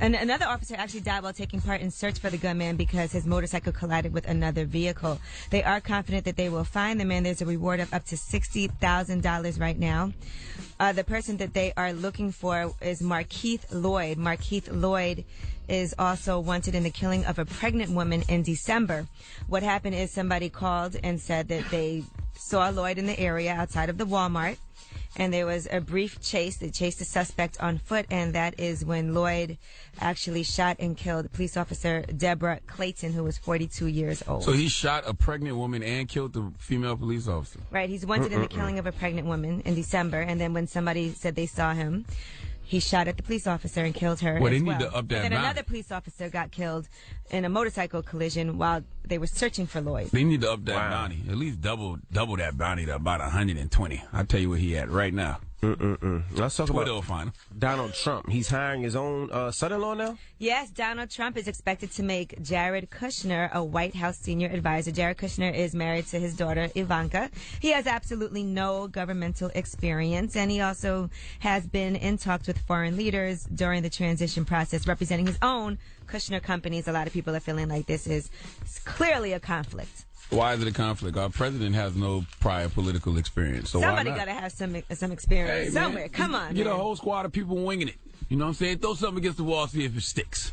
And another officer actually died while taking part in search for the gunman because his motorcycle collided with another vehicle. They are confident that they will find the man. There's a reward of up to $60,000 right now. The person that they are looking for is Markeith Lloyd. Markeith Lloyd is also wanted in the killing of a pregnant woman in December. What happened is somebody called and said that they saw Lloyd in the area outside of the Walmart, and there was a brief chase. They chased the suspect on foot, and that is when Lloyd actually shot and killed police officer Deborah Clayton, who was 42 years old. So he shot a pregnant woman and killed the female police officer. Right, he's wanted in the killing of a pregnant woman in December, and then when somebody said they saw him, he shot at the police officer and killed her. Well, they as need well. to up that And then bounty. another police officer got killed in a motorcycle collision while they were searching for Lloyd. They need to up that bounty. At least double that bounty to about 120. I'll tell you where he at right now. Let's talk Twitter about will find him. Donald Trump. He's hiring his own son-in-law now? Yes, Donald Trump is expected to make Jared Kushner a White House senior advisor. Jared Kushner is married to his daughter, Ivanka. He has absolutely no governmental experience, and he also has been in talks with foreign leaders during the transition process, representing his own Kushner companies. A lot of people are feeling like this is clearly a conflict. Why is it a conflict? Our president has no prior political experience. So Somebody why not? got to have some experience Hey, somewhere. man, Come on, get man. a whole squad of people winging it. You know what I'm saying? Throw something against the wall, see if it sticks.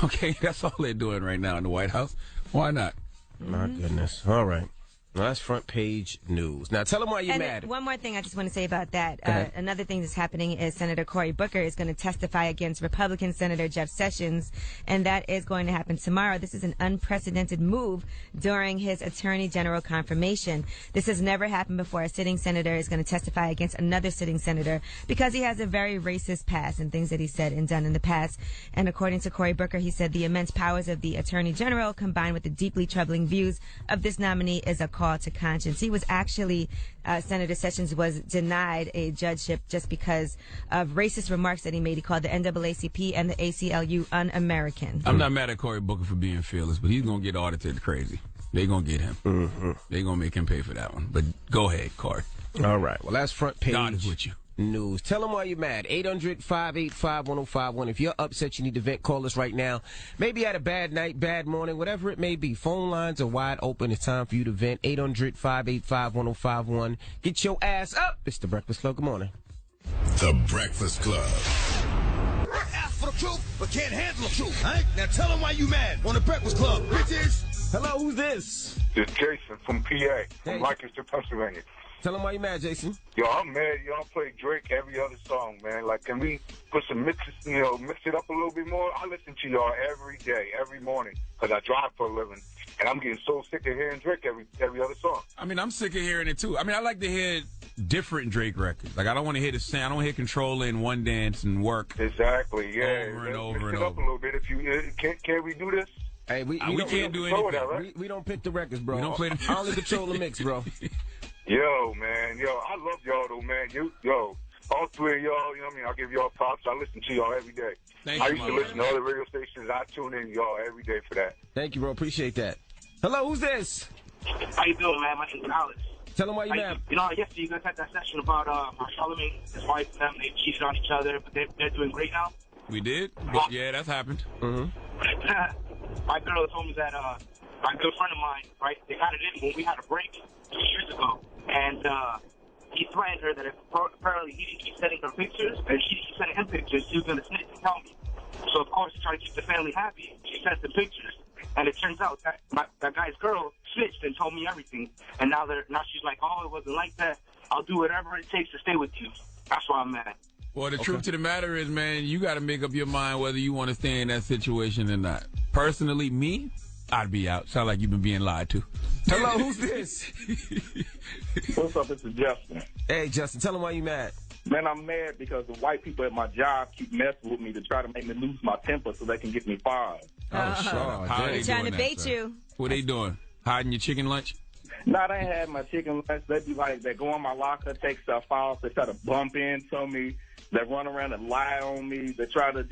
Okay, that's all they're doing right now in the White House. Why not? My goodness. All right. Well, that's front page news. Now, tell them why you're mad. One more thing I just want to say about that. ahead. Another thing that's happening is Senator Cory Booker is going to testify against Republican Senator Jeff Sessions, and that is going to happen tomorrow. This is an unprecedented move during his Attorney General confirmation. This has never happened before. A sitting senator is going to testify against another sitting senator because he has a very racist past and things that he said and done in the past. And according to Cory Booker, he said the immense powers of the Attorney General combined with the deeply troubling views of this nominee is a call to conscience. He was actually, Senator Sessions was denied a judgeship just because of racist remarks that he made. He called the NAACP and the ACLU un-American. I'm not mad at Cory Booker for being fearless, but he's going to get audited crazy. They're going to get him. They're going to make him pay for that one. But go ahead, Cory. All right. Well, that's front page God is with you. news. Tell them why you're mad. 800-585-1051. If you're upset, you need to vent, call us right now. Maybe had a bad night, bad morning, whatever it may be. Phone lines are wide open. It's time for you to vent. 800-585-1051. Get your ass up. It's The Breakfast Club. Good morning. The Breakfast Club. Ask for the truth, but can't handle the truth. All right? Now tell them why you mad on The Breakfast Club, bitches. Hello, who's this? It's Jason from PA, Hey. from Lancaster, Pennsylvania. Tell them why you mad, Jason. Yo, I'm mad. Y'all play Drake every other song, man. Like, can we put some mixes, mix it up a little bit more? I listen to y'all every day, every morning, because I drive for a living. And I'm getting so sick of hearing Drake every other song. I mean, I'm sick of hearing it, too. I mean, I like to hear different Drake records. Like, I don't want to hear the same. I don't hear Controller and One Dance and Work. Exactly, yeah. Over and over mix and it up over. a little bit. If you can we do this? Hey, we We don't- can't do control anything. that, right? We don't pick the records, bro. We don't play the I only control the mix, bro. Yo, man, I love y'all though, man. All three of y'all, you know what I mean? I'll give y'all props. I listen to y'all every day. Thank I you, used to my listen to other radio stations. I tune in y'all every day for that. Thank you, bro. Appreciate that. Hello, who's this? How you doing, man? My name's Alex. Tell them why you mad. Yesterday you guys had that session about Charlamagne, his wife, and them. They cheated on each other, but they're doing great now. We did? But yeah, that's happened. My girl told me that my good friend of mine, right? They got it in when we had a break 2 years ago, and he threatened her that if apparently he didn't keep sending her pictures, and she didn't keep sending him pictures, he was going to snitch and tell me. So of course, to try to keep the family happy, she sent the pictures, and it turns out that that guy's girl snitched and told me everything, and now she's like, oh, it wasn't like that. I'll do whatever it takes to stay with you. That's why I'm mad. Well, the truth to the matter is, man, you got to make up your mind whether you want to stay in that situation or not. Personally, me, I'd be out. Sound like you've been being lied to. Hello, who's this? What's up? This is Justin. Hey, Justin, tell them why you mad. Man, I'm mad because the white people at my job keep messing with me to try to make me lose my temper so they can get me fired. Oh, sure. How are they Trying doing to that, bait sir? you. What they doing? Hiding your chicken lunch? Nah, they had my chicken lunch. They be like, they go in my locker, take stuff off. They try to bump into me. They run around and lie on me. They try to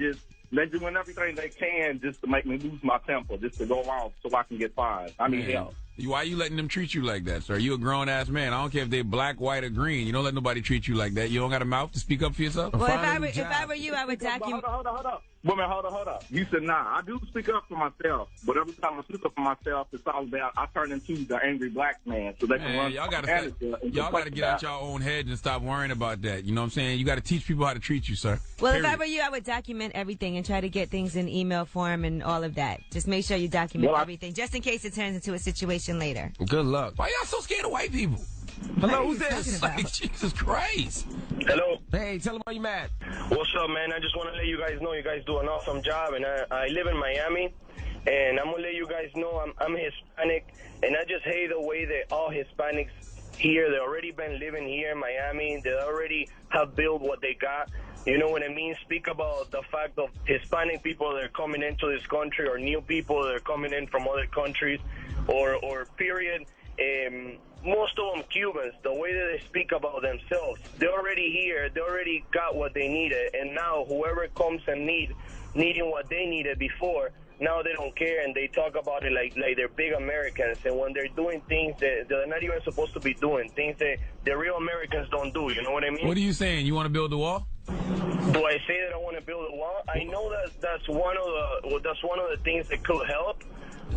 they're doing everything they can just to make me lose my temper, just to go off so I can get fired. I need help. Why are you letting them treat you like that, sir? You a grown-ass man. I don't care if they're black, white, or green. You don't let nobody treat you like that. You don't got a mouth to speak up for yourself? Well, Find a new if I job. were you, I would document. Hold up. Woman, hold up. You said, nah, I do speak up for myself. But every time I speak up for myself, it's all about, I turn into the angry black man. So they can run. Y'all got to get out your own heads and stop worrying about that. You know what I'm saying? You got to teach people how to treat you, sir. Well, Period. if I were you, I would document everything and try to get things in email form and all of that. Just make sure you document everything, just in case it turns into a situation later. Good luck. Why y'all so scared of white people? Hello, who's this? Like, Jesus Christ. Hello. Hey, tell them why you mad. What's up, man? I just want to let you guys know you guys do an awesome job, and I live in Miami, and I'm gonna let you guys know I'm Hispanic, and I just hate the way that all Hispanics here, they already been living here in Miami, they already have built what they got. You know what I mean? Speak about the fact of Hispanic people that are coming into this country, or new people that are coming in from other countries, or period. Most of them Cubans, the way that they speak about themselves, they're already here, they already got what they needed, and now whoever comes and needing what they needed before, now they don't care, and they talk about it like they're big Americans, and when they're doing things that they're not even supposed to be doing, things that the real Americans don't do, you know what I mean? What are you saying? You want to build the wall? Do I say that I want to build a wall? I know that's one of the things that could help.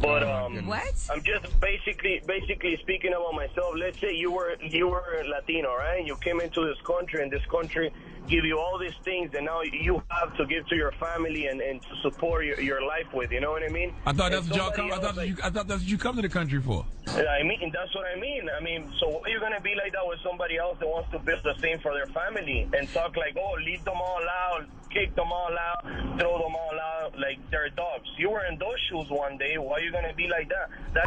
But What? I'm just basically speaking about myself. Let's say you were Latino, right? You came into this country, and this country give you all these things, and now you have to give to your family and to support your life with. You know what I mean? I thought that's what y'all come. I thought that's what you come to the country for. I mean, that's what I mean. I mean, so why are you gonna be like that with somebody else that wants to build the same for their family and talk like, oh, leave them all out, kick them all out, throw them all out like they're dogs? You were in those shoes one day. Why are you gonna be like that? That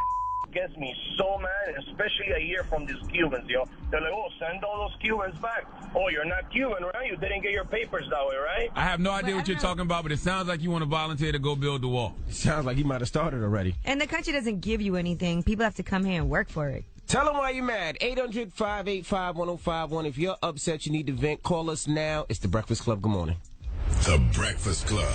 gets me so mad, especially I hear from these Cubans, yo. They're like, oh, send all those Cubans back. Oh, you're not Cuban, right? You didn't get your papers that way, right? I have no idea what you're talking about, but it sounds like you want to volunteer to go build the wall. Sounds like you might have started already. And the country doesn't give you anything. People have to come here and work for it. Tell them why you're mad. 800-585-1051. If you're upset, you need to vent, call us now. It's The Breakfast Club. Good morning. The Breakfast Club.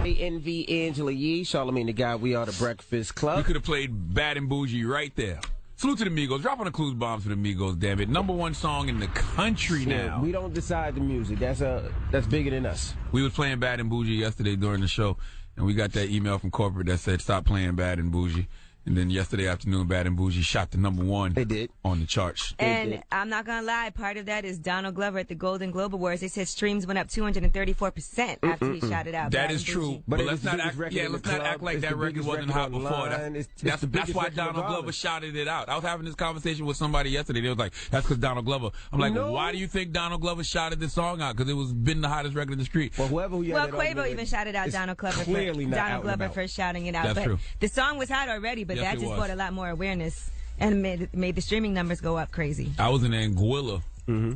NV Angela Yee, Charlamagne the Guy. We are The Breakfast Club. You could have played Bad and Bougie right there. Salute to the Migos. Drop on the clues bombs for the Migos, damn it. #1 song in the country now. We don't decide the music. That's bigger than us. We was playing Bad and Bougie yesterday during the show, and we got that email from corporate that said stop playing Bad and Bougie. And then yesterday afternoon, Bad and Bougie shot to #1 They did. on the charts. And I'm not going to lie, part of that is Donald Glover at the Golden Globe Awards. They said streams went up 234% after he shot it out. That Bad is and true, Bougie. but But let's it's not the act. biggest Yeah, record let's in the not act club. like It's that the record biggest wasn't record hot before. online. It's the That's biggest why record Donald of Glover violence. shouted it out. I was having this conversation with somebody yesterday. They was like, "That's because Donald Glover." I'm like, No. "Why do you think Donald Glover shouted this song out? Because it was been the hottest record in the street." Well, whoever we had Well, that Quavo argument even with, shouted out it's Donald Glover clearly not out Donald and Glover about. for shouting it out. That's but true. the song was hot already, but Yes, that it just was. brought a lot more awareness and made the streaming numbers go up crazy. I was in Anguilla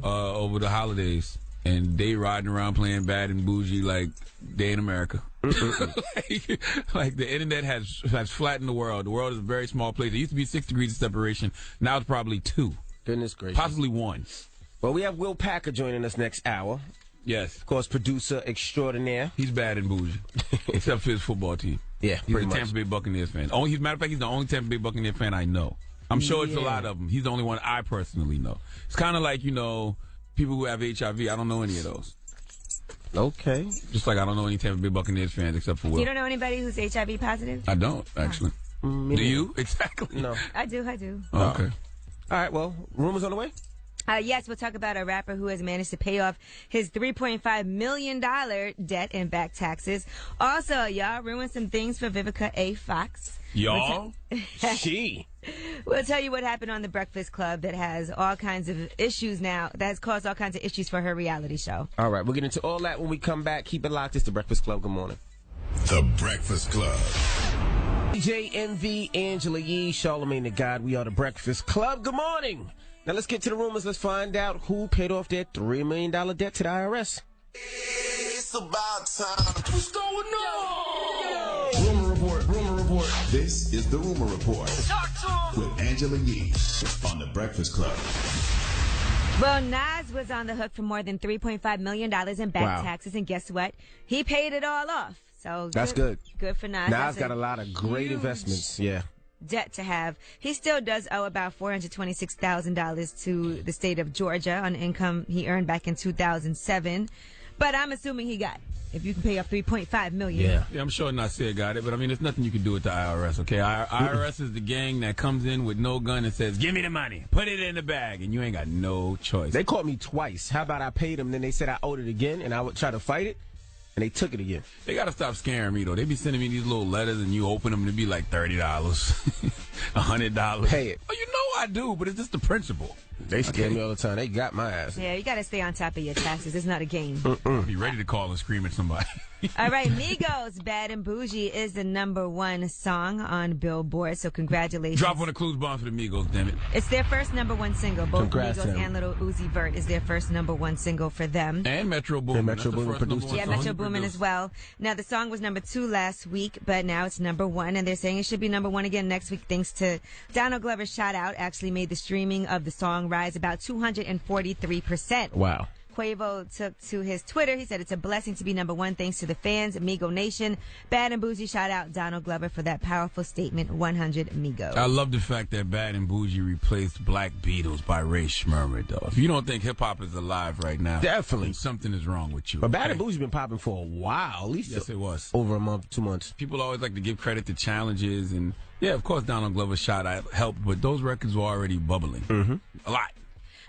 over the holidays, and they riding around playing Bad and Bougie like they in America. like the internet has flattened the world. The world is a very small place. It used to be 6 degrees of separation. Now it's probably 2, Goodness gracious. possibly 1. Well, we have Will Packer joining us next hour. Yes, Of course, producer extraordinaire. he's Bad and Bougie, except for his football team. Yeah, he's pretty a much. Tampa Bay Buccaneers fan. Matter of fact, he's the only Tampa Bay Buccaneers fan I know. I'm sure it's a Yeah. lot of them. He's the only one I personally know. It's kind of like, people who have HIV. I don't know any of those. Okay. Just like I don't know any Tampa Bay Buccaneers fans except for Will. You don't know anybody who's HIV positive? I don't, actually. Do you? Exactly. No. I do. Oh, okay. All right, well, rumors on the way? Yes, we'll talk about a rapper who has managed to pay off his $3.5 million debt and back taxes. Also, y'all ruined some things for Vivica A. Fox. Y'all? She. We'll tell you what happened on The Breakfast Club that has all kinds of issues now, that has caused all kinds of issues for her reality show. All right, we'll get into all that when we come back. Keep it locked. It's The Breakfast Club. Good morning. The Breakfast Club. DJ MV, Angela Yee, Charlamagne the God. We are The Breakfast Club. Good morning. Now let's get to the rumors. Let's find out who paid off their $3 million debt to the IRS. It's about time. What's going on? Rumor report. This is the Rumor Report with Angela Yee on The Breakfast Club. Well, Nas was on the hook for more than $3.5 million in back Wow. taxes, and guess what? He paid it all off. So That's good. Good for Nas. Nas That's got a lot of great huge investments. Yeah. debt to have. He still does owe about $426,000 to the state of Georgia on income he earned back in 2007. But I'm assuming he got it. If you can pay up $3.5 million. Yeah, I'm sure Nasir got it, but I mean, there's nothing you can do with the IRS, okay? IRS is the gang that comes in with no gun and says, give me the money, put it in the bag, and you ain't got no choice. They caught me twice. How about I paid them, then they said I owed it again, and I would try to fight it, and they took it again. They got to stop scaring me, though. They be sending me these little letters, and you open them, and it be like $30, $100. Pay it. Oh, you know I do, but it's just the principle. They scare me all the time. They got my ass. Yeah, you got to stay on top of your taxes. It's not a game. Be ready to call and scream at somebody. All right, Migos, Bad and Bougie is the #1 song on Billboard, so congratulations. Drop one of Clues Bombs for the Migos, damn it. It's their first #1 single. Both Congrats Migos to them. and Little Uzi Vert is their first #1 single for them. And Metro Boomin. And Metro That's the Boomin first produced #1 it. Yeah, song Metro he Boomin produced. as well. Now, the song was #2 last week, but now it's #1, and they're saying it should be #1 again next week thanks to Donald Glover's shout out actually made the streaming of the song rise about 243%. Wow. Quavo took to his Twitter. He said it's a blessing to be #1 thanks to the fans, Migo Nation. Bad and Bougie, shout out Donald Glover for that powerful statement. 100 Migos. I love the fact that Bad and Bougie replaced Black Beatles by Ray Schmurmer, though. If you don't think hip-hop is alive right now, Definitely. then something is wrong with you. But Bad okay? and Bougie's been popping for a while, at least Yes, it was. over a month, 2 months. People always like to give credit to challenges, and yeah, of course, Donald Glover's shot out helped, but those records were already bubbling. Mm-hmm. A lot.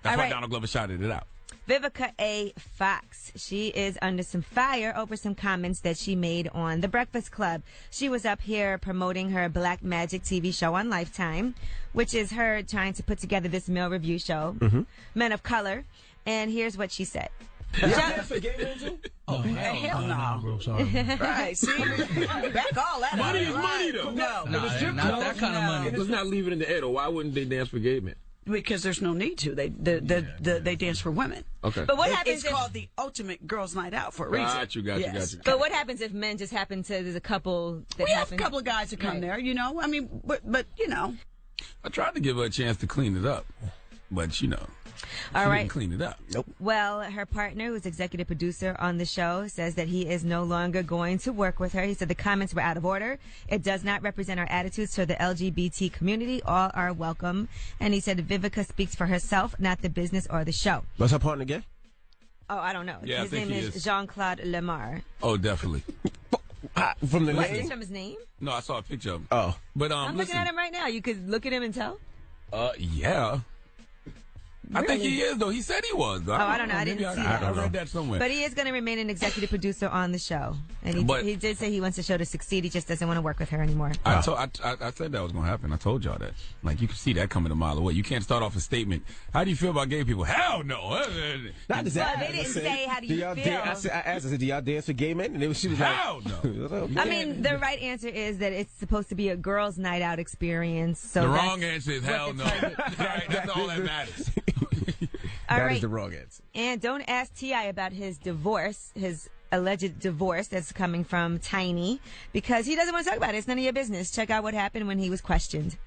That's All why right. Donald Glover shouted it out. Vivica A. Fox. She is under some fire over some comments that she made on The Breakfast Club. She was up here promoting her Black Magic TV show on Lifetime, which is her trying to put together this male review show, Men of Color. And here's what she said. Oh, hell no. Right, see? Back all that Money out. is money, though. No. Not that kind of money. Let's not leave it in the air, though. Why wouldn't they dance for gay men? Because there's no need to. They dance for women. Okay. But what happens It's if, called the ultimate girls' night out for a reason. Got you. Yes. but what happens if men just happen to, there's a couple that We have a happen? couple of guys that come Right. there, you know. I mean, but you know. I tried to give her a chance to clean it up, but you know, All she right. didn't clean it up. Well, her partner, who's executive producer on the show, says that he is no longer going to work with her. He said the comments were out of order. It does not represent our attitudes for the LGBT community. All are welcome. And he said Vivica speaks for herself, not the business or the show. What's her partner again? Oh, I don't know. Yeah, I His think name he is is. Jean-Claude Lemar. Oh, definitely. From the What's name? this from his name? No, I saw a picture of him. Oh. But I'm looking listen, at him right now. You could look at him and tell. yeah. I think he is, though. He said he was, though. Oh, I don't know. I Maybe didn't see that. I read that somewhere. But he is going to remain an executive producer on the show. And But- he did say he wants the show to succeed. He just doesn't want to work with her anymore. I said that was going to happen. I told y'all that. Like, you can see that coming a mile away. You can't start off a statement. How do you feel about gay people? Hell no. Not just Well, that. they didn't say, how do you y'all feel? dance? I asked her, do y'all dance for gay men? And she was Hell like, no. I mean, the right answer is that it's supposed to be a girls' night out experience. So The that's wrong answer is what hell the no. target- Right, that's all that matters. All That right. is the wrong answer. And don't ask T.I. about his divorce, his alleged divorce that's coming from Tiny, because he doesn't want to talk about it. It's none of your business. Check out what happened when he was questioned.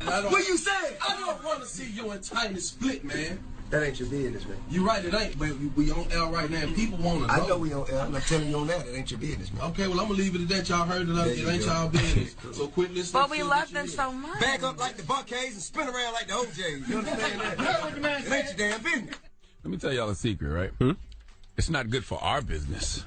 What you say? I don't want to see you and Tiny split, man. That ain't your business, man. You right, it ain't, but we on L right now, and people want to know. I know we on L. I'm not telling you on that. It ain't your business, man. Okay, well, I'm going to leave it at that. Y'all heard it up. There It you ain't go. y'all business. So quit listening. But we love them so much. Back up like the Buckheads and spin around like the OJs. You understand that? It ain't your damn business. Let me tell y'all a secret, right? It's not good for our business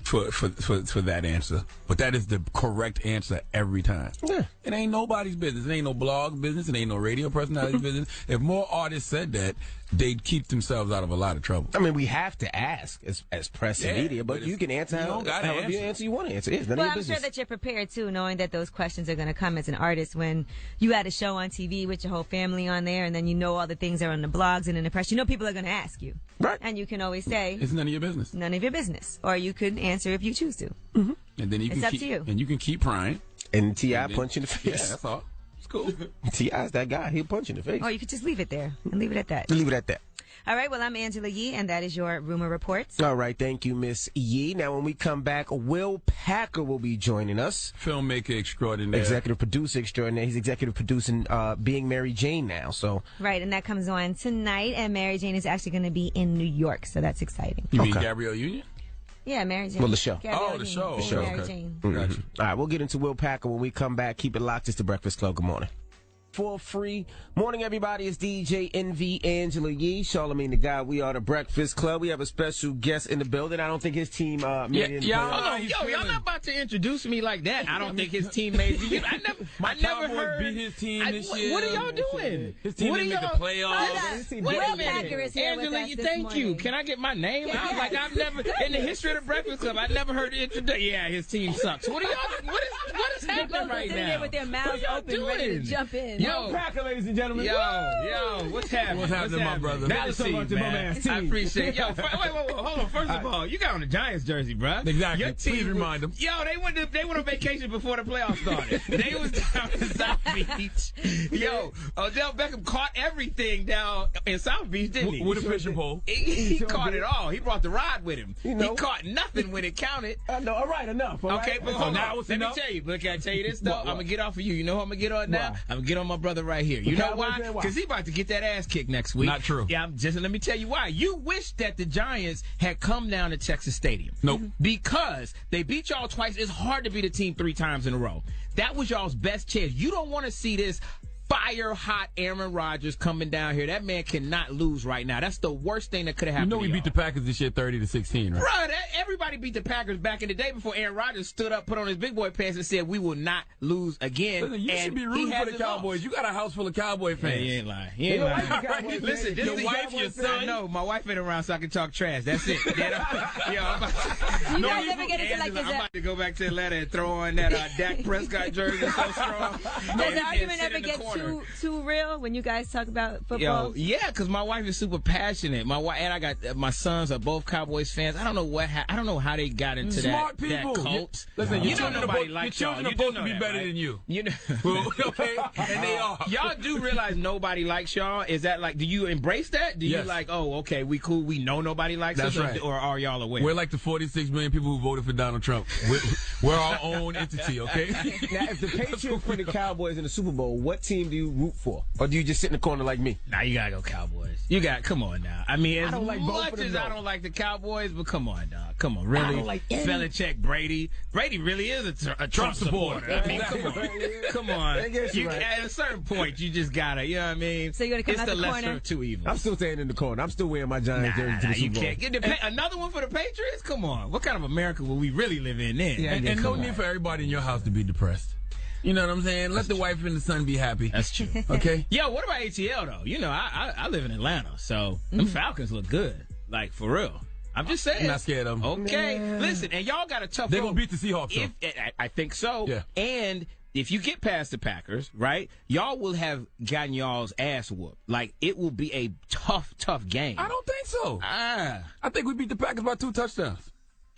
for that answer, but that is the correct answer every time. Yeah. It ain't nobody's business. It ain't no blog business. It ain't no radio personality business. If more artists said that, they'd keep themselves out of a lot of trouble. I mean, we have to ask as press and Yeah, media, but but you if can answer you don't gotta however you answer. answer you want to answer. It's none Well, of your I'm business. sure that you're prepared, too, knowing that those questions are going to come as an artist when you had a show on TV with your whole family on there, and then you know all the things that are on the blogs and in the press. You know people are going to ask you. Right. And you can always say, It's none of your business. none of your business. Or you could answer if you choose to. And then you It's can up keep, to you. And you can keep prying. And T.I. And then- punch you in the Yeah, face. that's all. It's cool. T.I.'s that guy. He'll punch you in the face. Or you could just leave it there and leave it at that. Leave it at that. All right, well, I'm Angela Yee, and that is your Rumor Reports. All right, thank you, Miss Yee. Now, when we come back, Will Packer will be joining us. Filmmaker extraordinaire. Executive producer extraordinaire. He's executive producing Being Mary Jane now. So Right, and that comes on tonight, and Mary Jane is actually going to be in New York, so that's exciting. You mean Okay. Gabrielle Union? Yeah, Mary Jane. Well, the show. Gabrielle Oh, the Union. show. Being The show, Mary okay. Jane. Gotcha. All right, we'll get into Will Packer when we come back. Keep it locked. It's the Breakfast Club. Good morning. for free. Morning, everybody. It's DJ NV Angela Yee, Charlamagne the Guy. We are the Breakfast Club. We have a special guest in the building. I don't think his team made it. Y'all not about to introduce me like that. I don't think his team made it. I never heard. Beat his team this year. What are y'all doing? His team didn't make the playoffs. Wait a minute, Angela, thank you. Can I get my name? I was like, I've never in the history of the Breakfast Club. I never heard the introduction. Yeah, his team sucks. What are y'all? What is happening right now? There with their mouths open, ready to jump in. Yo, Packer, ladies and gentlemen. Yo, what's happening? What's happening, my brother? I appreciate it. Yo, wait, hold on. First of all, you got on the Giants jersey, bro. Exactly. Your team, please remind them. Yo, they went on vacation before the playoffs started. They was down in South Beach. Yo, Odell Beckham caught everything down in South Beach, didn't he? With a fishing pole. He caught it all. He brought the rod with him. He caught nothing when it counted. No, all right, enough. Okay, but hold on. Let me tell you. But can I tell you this, though? I'm going to get off of you. You know who I'm going to get on now? I'm going to get on my brother right here. You know why? Because he about to get that ass kicked next week. Not true. Yeah, let me tell you why. You wish that the Giants had come down to Texas Stadium. Nope. Because they beat y'all twice. It's hard to beat a team 3 times in a row. That was y'all's best chance. You don't want to see this fire-hot Aaron Rodgers coming down here. That man cannot lose right now. That's the worst thing that could have happened. You know we beat the Packers this year 30-16, right? Right. Everybody beat the Packers back in the day before Aaron Rodgers stood up, put on his big boy pants, and said, we will not lose again. Listen, you should be rooting for the Cowboys. Lost. You got a house full of Cowboy fans. Yeah, you ain't lying. You ain't lying. Listen, this your is wife, your son. No, my wife ain't around so I can talk trash. That's it. You guys ever get into like this? I'm about to go back to Atlanta and throw on that Dak Prescott jersey so strong. Does the argument ever get too real when you guys talk about football? Yo, yeah, because my wife is super passionate. My wife and I got my sons are both Cowboys fans. I don't know I don't know how they got into Smart that people. cult. Listen, you know nobody likes y'all. Your children are supposed to be better than you. You know, okay, and they are. Y'all do realize nobody likes y'all. Is that like? Do you embrace that? Do you like? Oh, okay, we cool. We know nobody likes us. That's right. Or are y'all aware? We're like the 46 million people who voted for Donald Trump. We're our own entity. Okay. Now, if the Patriots win the Cowboys in the Super Bowl, what team do you root for, or do you just sit in the corner like me? Nah, you gotta go Cowboys. Come on now. I mean, as much as I don't like the Cowboys, but come on, dog. Come on, really? I don't like Belichick, Brady. Brady really is a Trump supporter. I mean, come on. At a certain point, you just gotta, you know what I mean? So you gotta come out the corner? It's the lesser of two evils. I'm still staying in the corner. I'm still wearing my Giants jersey to the Super Bowl. You can't. Another one for the Patriots? Come on. What kind of America will we really live in then? Yeah, and no need for everybody in your house to be depressed. You know what I'm saying? Let the wife and the son be happy. That's true. Okay? Yo, what about ATL, though? You know, I live in Atlanta, so them Falcons look good. Like, for real. I'm just saying. I'm not scared of them. Okay. Listen, and y'all got a tough They're going to beat the Seahawks, I think so. Yeah. And if you get past the Packers, right, y'all will have gotten y'all's ass whooped. Like, it will be a tough game. I don't think so. I think we beat the Packers by 2 touchdowns.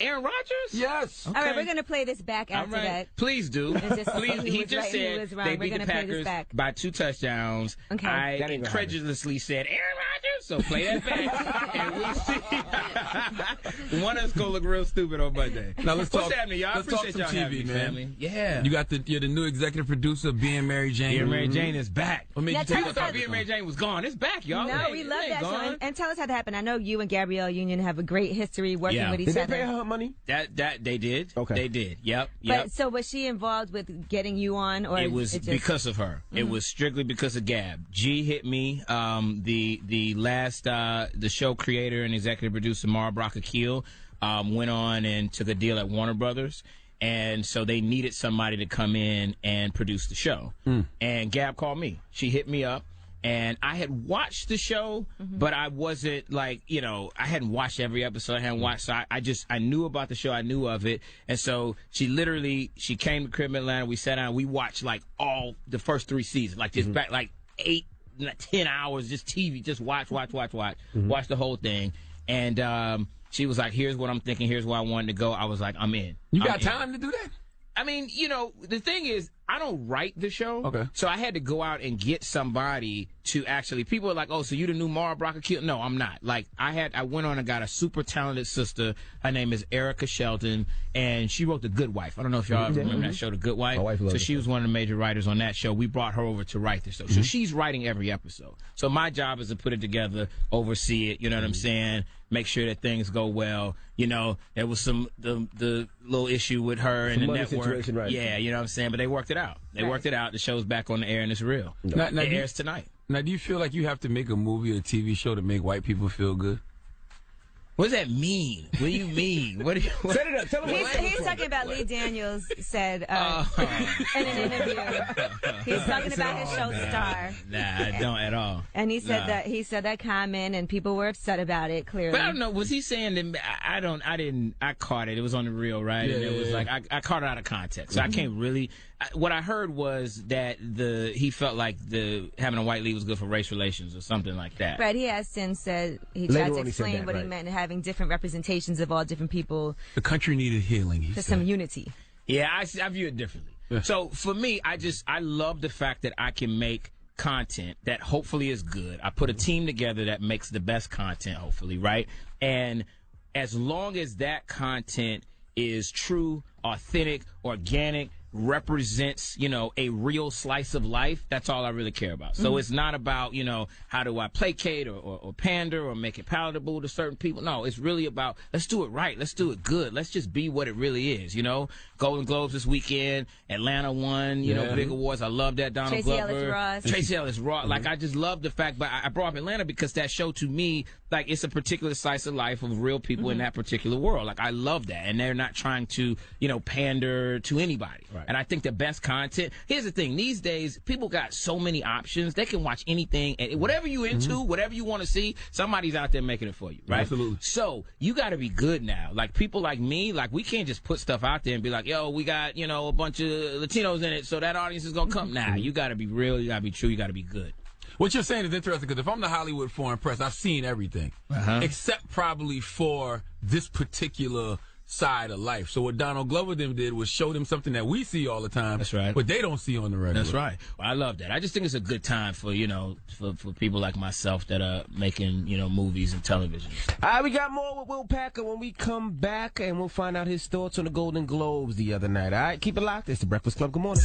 Aaron Rodgers? Yes. Okay. All right, we're going to play this back after that. Please do. Please. He just said they beat the Packers by 2 touchdowns. Okay. I incredulously said Aaron Rodgers, so play that back. And we'll see. One of us going to look real stupid on Monday. Now let's talk. What's happening, y'all? Let's talk some TV, man. Family. Yeah. You're the new executive producer of Being Mary Jane. Being Mary Jane is back. People thought Being Mary Jane was gone. It's back, y'all. No, we love that show. And tell us how that happened. I know you and Gabrielle Union have a great history working with each other. Did they pay her money? That they did. Okay. They did. Yep. But so was she involved with getting you on, or it was because of her? Mm-hmm. It was strictly because of Gab. G hit me. The last the show creator and executive producer Mara Brock Akil went on and took a deal at Warner Brothers. And so they needed somebody to come in and produce the show. And Gab called me. She hit me up. And I had watched the show, but I wasn't like, I hadn't watched every episode. I hadn't watched. So I knew about the show. I knew of it. And so she came to Crib in Atlanta. We sat down. We watched like all the first 3 seasons, like just back like 8, 10 hours, just TV, just watch the whole thing. And she was like, here's what I'm thinking. Here's where I wanted to go. I was like, I'm in. You got time to do that? I mean, the thing is, I don't write the show. Okay. So I had to go out and get somebody to actually, people are like, oh, so you the new Mara Brock Akil? No, I'm not. Like, I went on and got a super talented sister. Her name is Erica Shelton, and she wrote The Good Wife. I don't know if y'all remember that show, The Good Wife. My wife loves so she was one of the major writers on that show. We brought her over to write the show. So she's writing every episode. So my job is to put it together, oversee it, you know what I'm saying? Make sure that things go well. You know, there was the little issue with her and the network. Right. Yeah, you know what I'm saying? But they worked it out. They worked it out. The show's back on the air and it's real. Now, it airs tonight. Now, do you feel like you have to make a movie or a TV show to make white people feel good? What does that mean? What do you mean? What do you, Set it up. Tell him He's talking about Lee Daniels said in an interview. He's talking about his show Star. Nah, I don't at all. And he said that comment, and people were upset about it. Clearly, but I don't know. Was he saying that? I caught it. It was on the reel, right? Yeah, and it was like I caught it out of context, so I can't really. What I heard was that he felt like having a white lead was good for race relations or something like that. Right. He has since said he tried to explain what he meant, having different representations of all different people. The country needed healing. He for said. some unity. Yeah, I view it differently. Yeah. So for me, I love the fact that I can make content that hopefully is good. I put a team together that makes the best content, hopefully, right? And as long as that content is true, authentic, organic, represents, a real slice of life, that's all I really care about. So it's not about, how do I placate or pander or make it palatable to certain people. No, it's really about, let's do it right. Let's do it good. Let's just be what it really is, Golden Globes this weekend, Atlanta won, big awards. I love that. Donald Glover. Tracy Ellis Ross. Like, I just love the fact, but I brought up Atlanta because that show to me, like, it's a particular slice of life of real people in that particular world. Like, I love that. And they're not trying to, pander to anybody. Right. And I think the best content, here's the thing, these days, people got so many options. They can watch anything, and whatever you into, whatever you want to see, somebody's out there making it for you, right? Absolutely. So, you got to be good now. Like, people like me, like, we can't just put stuff out there and be like, yo, we got, a bunch of Latinos in it, so that audience is going to come. Nah, you got to be real, you got to be true, you got to be good. What you're saying is interesting, because if I'm the Hollywood Foreign Press, I've seen everything, except probably for this particular side of life. So what Donald Glover them did was show them something that we see all the time. That's right. But they don't see on the regular. That's right. Well, I love that. I just think it's a good time for, for people like myself that are making, movies and television. All right, we got more with Will Packer when we come back, and we'll find out his thoughts on the Golden Globes the other night. All right, keep it locked. It's The Breakfast Club. Good morning.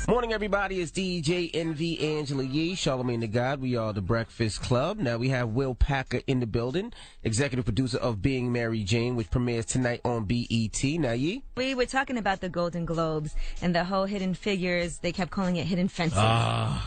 Morning, everybody. It's DJ NV Angela Yee, Charlamagne the God. We are The Breakfast Club. Now, we have Will Packer in the building, executive producer of Being Mary Jane, which premieres tonight on BET. Now, Yee? We were talking about the Golden Globes and the whole Hidden Figures. They kept calling it Hidden Fences.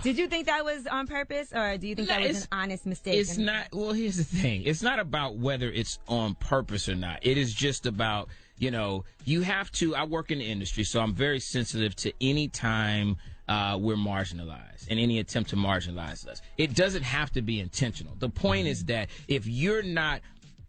Did you think that was on purpose, or do you think that was an honest mistake? It's not. Well, here's the thing. It's not about whether it's on purpose or not. It is just about, you have to. I work in the industry, so I'm very sensitive to any time we're marginalized and any attempt to marginalize us. It doesn't have to be intentional. The point is that if you're not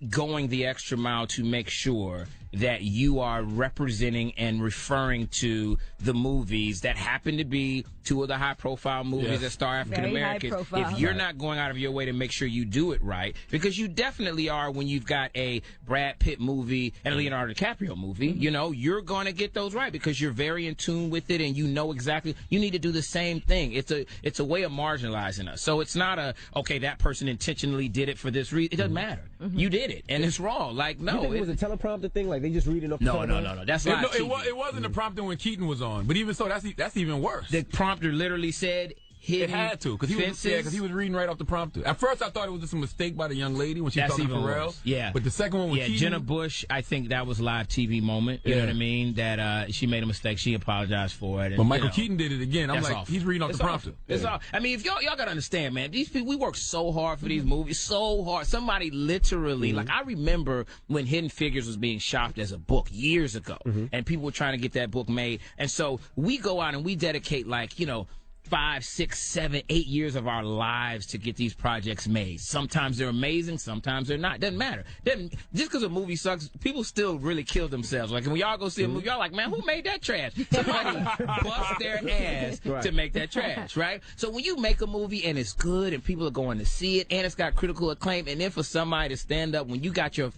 going the extra mile to make sure that you are representing and referring to the movies that happen to be two of the high-profile movies that star African Americans. If you're not going out of your way to make sure you do it right, because you definitely are when you've got a Brad Pitt movie and a Leonardo DiCaprio movie, you're going to get those right because you're very in tune with it and you know exactly. You need to do the same thing. It's a way of marginalizing us. So it's not that person intentionally did it for this reason. It doesn't matter. You did it, and it's wrong. Like, no. You think it was a teleprompter thing? Like, they just read it off the No. That's live TV. It wasn't a prompter when Keaton was on, but even so, that's even worse. The prompter literally said hidden. It had to, because he was reading right off the prompter. At first, I thought it was just a mistake by the young lady when she was talking to Pharrell. Worse. Yeah. But the second one was Keaton. Jenna Bush, I think that was live TV moment. You know what I mean? That she made a mistake. She apologized for it. And, but Michael Keaton did it again. I'm like, awful. He's reading off the prompter. It's all. I mean, if y'all got to understand, man, these people, we work so hard for these movies, so hard. Somebody literally, like, I remember when Hidden Figures was being shopped as a book years ago, and people were trying to get that book made. And so we go out and we dedicate, 5, 6, 7, 8 years of our lives to get these projects made. Sometimes they're amazing, sometimes they're not. Doesn't matter. Just because a movie sucks, people still really kill themselves. Like, when y'all go see a movie, y'all like, man, who made that trash? Somebody bust their ass to make that trash, right? So when you make a movie and it's good and people are going to see it and it's got critical acclaim, and then for somebody to stand up when you got your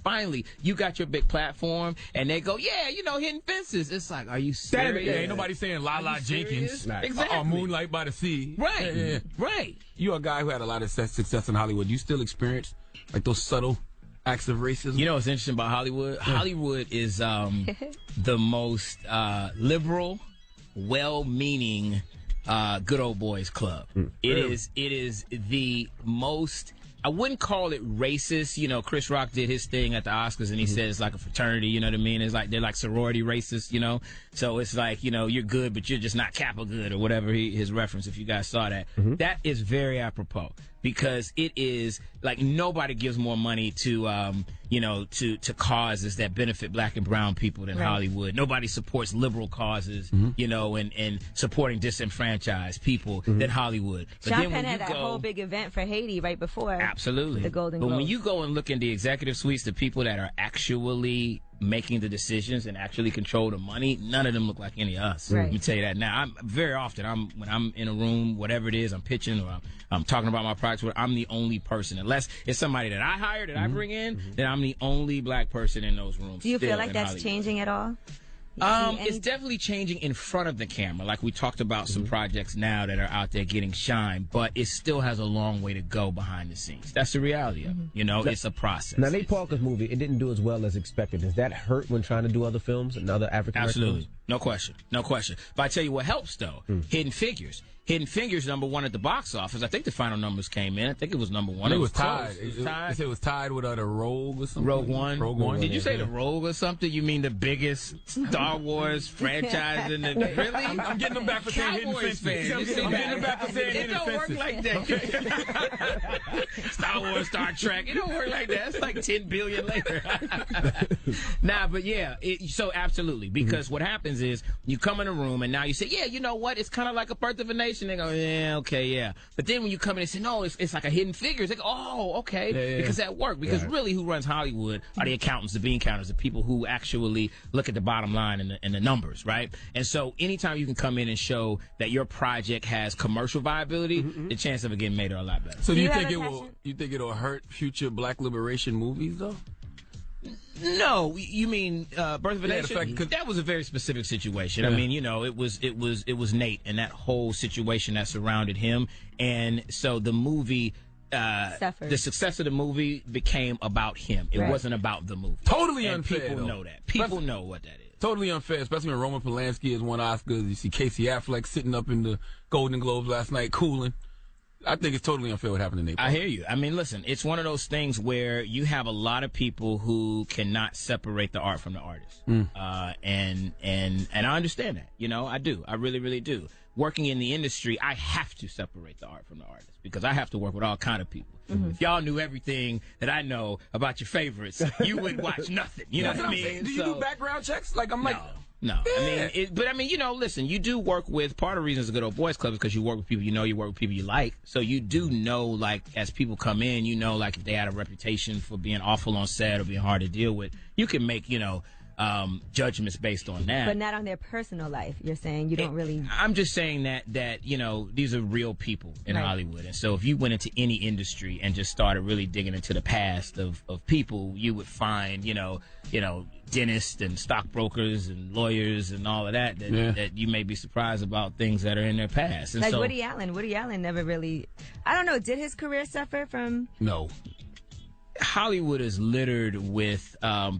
big platform and they go, Hidden Fences. It's like, are you serious? Ain't nobody saying La La Jenkins Exactly. or Moonlight by the sea. Right. Yeah. Right. You're a guy who had a lot of success in Hollywood. You still experience like those subtle acts of racism? You know what's interesting about Hollywood? Hollywood is the most liberal, well-meaning, good old boys club. It is the most. I wouldn't call it racist. You know, Chris Rock did his thing at the Oscars, and he said it's like a fraternity. You know what I mean? It's like they're like sorority racists. You know, so it's like, you know, you're good, but you're just not Kappa good or whatever his reference. If you guys saw that, that is very apropos because it is like nobody gives more money to you know, to causes that benefit black and brown people than Hollywood. Nobody supports liberal causes, you know, and supporting disenfranchised people than Hollywood. But Sean then Penn when had you that go, whole big event for Haiti right before. Absolutely. The Golden But Globes. when you go and look in the executive suites, the people that are actually making the decisions and actually control the money, none of them look like any of us. Right. Let me tell you that. Now, very often, when I'm in a room, whatever it is, I'm pitching or I'm talking about my products, I'm the only person. Unless it's somebody that I hire, that I bring in, then I'm the only black person in those rooms. Do you feel still like in that's Hollywood. changing at all? It's definitely changing in front of the camera. Like we talked about some projects now that are out there getting shine, but it still has a long way to go behind the scenes. That's the reality of it. You know, it's a process. Now, Nate Parker's movie, it didn't do as well as expected. Does that hurt when trying to do other films and other African American Absolutely. films? No question. No question. But I tell you what helps, though. Hidden Figures. Hidden Figures #1 at the box office. I think the final numbers came in. I think it was #1. It was tied. Close. It was tied. It was tied with the Rogue or something. Rogue One. Rogue One. Did you say the Rogue or something? You mean the biggest Star Wars franchise in the... Really? I'm getting them back for saying Hidden Cowboys Fences. fans. I'm getting them back for saying It Hidden don't work Fences. like that. Star Wars, Star Trek. It don't work like that. It's like 10 billion later. Nah, but yeah. So absolutely. Because what happens is you come in a room and now you say, yeah, you know what? It's kind of like a Birth of a Nation. They go, yeah, okay, yeah. But then when you come in and say, no, it's like a Hidden Figures, they go, oh, okay. Yeah. Because that worked. Because really who runs Hollywood are the accountants, the bean counters, the people who actually look at the bottom line and the numbers, right? And so anytime you can come in and show that your project has commercial viability, the chance of it getting made are a lot better. So do you think it'll hurt future black liberation movies though? No, you mean Birth of a Nation? That was a very specific situation. Yeah. I mean, you know, it was Nate and that whole situation that surrounded him, and so the movie. The success of the movie became about him. It wasn't about the movie. Totally and unfair. People though. know that. People know what that is. Totally unfair, especially when Roman Polanski has won Oscars. You see Casey Affleck sitting up in the Golden Globes last night cooling. I think it's totally unfair what happened to Nate Parker. I hear you. I mean, listen, it's one of those things where you have a lot of people who cannot separate the art from the artist. And I understand that. You know, I do. I really, really do. Working in the industry, I have to separate the art from the artist because I have to work with all kind of people. If y'all knew everything that I know about your favorites, you would watch nothing. You know what I mean? Do you do background checks? Like, I'm like... No, I mean, you know, listen, you do work with, part of the reason it's a good old boys club is because you work with people you know, you work with people you like. So you do know, like, as people come in, you know, like, if they had a reputation for being awful on set or being hard to deal with, you can make, you know, judgments based on that. But not on their personal life. You're saying you don't really... I'm just saying that, you know, these are real people in Hollywood. And so if you went into any industry and just started really digging into the past of people, you would find, you know, dentists and stockbrokers and lawyers and all of that you may be surprised about things that are in their past. And like so, Woody Allen. Woody Allen never really... I don't know. Did his career suffer from... No. Hollywood is littered with